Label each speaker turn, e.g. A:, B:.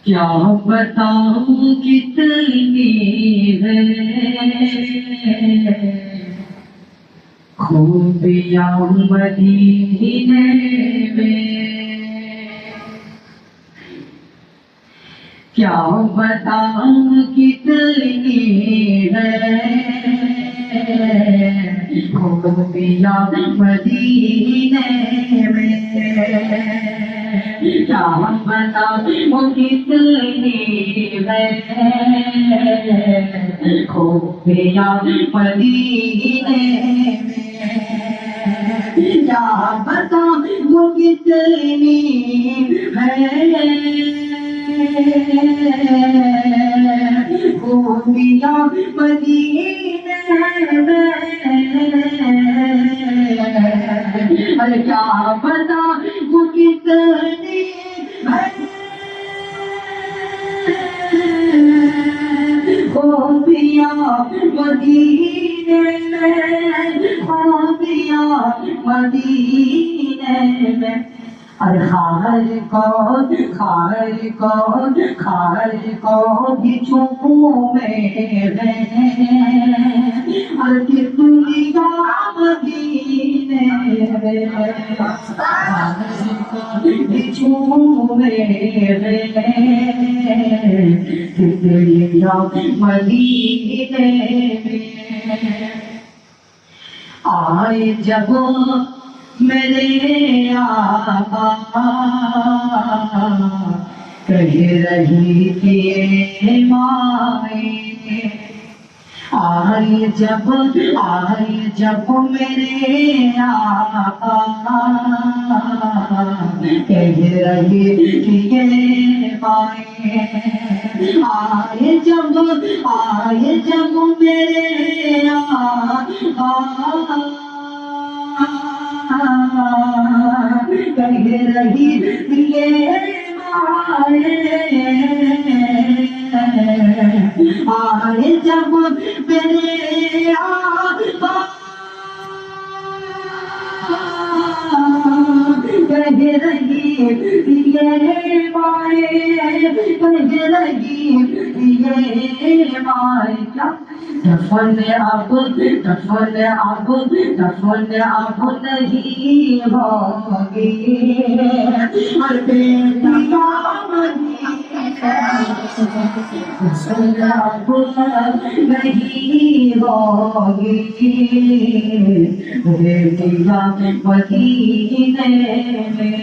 A: کیا بتاؤں کتنی ہے خوبیاں مدینے میں، کیا بتاؤں کتنی ہے خوبیاں مدینے میں، کیا بتاؤں کتنی ہے خوبیاں مدینے میں، کیا بتاؤں کتنی ہے خوبیاں مدینے میں، ارے کیا بتاؤں کتنی ہے خوبیاں مدینے میں، خوبیاں مدینے میں، اور خار کو بھی چومے ہیں، اور تتلیاں مدینے میں، خار کو بھی چومے ہیں، تتلیاں مدینے میں، آئے جب میرے آقا کہہ رہی تھی مائیں، آئے جب میرے آقا کہہ رہی تھی مائیں، آئے جب میرے آقا کہہ رہی تھی آئے جب میرے آقا کہہ رہی تھی مائیں، کہہ رہی تھی مائیں، کیا دفن اب نہیں ہوگی، ہر بیٹیاں دفن اب نہیں ہوگی، بیٹیاں مدینے میں۔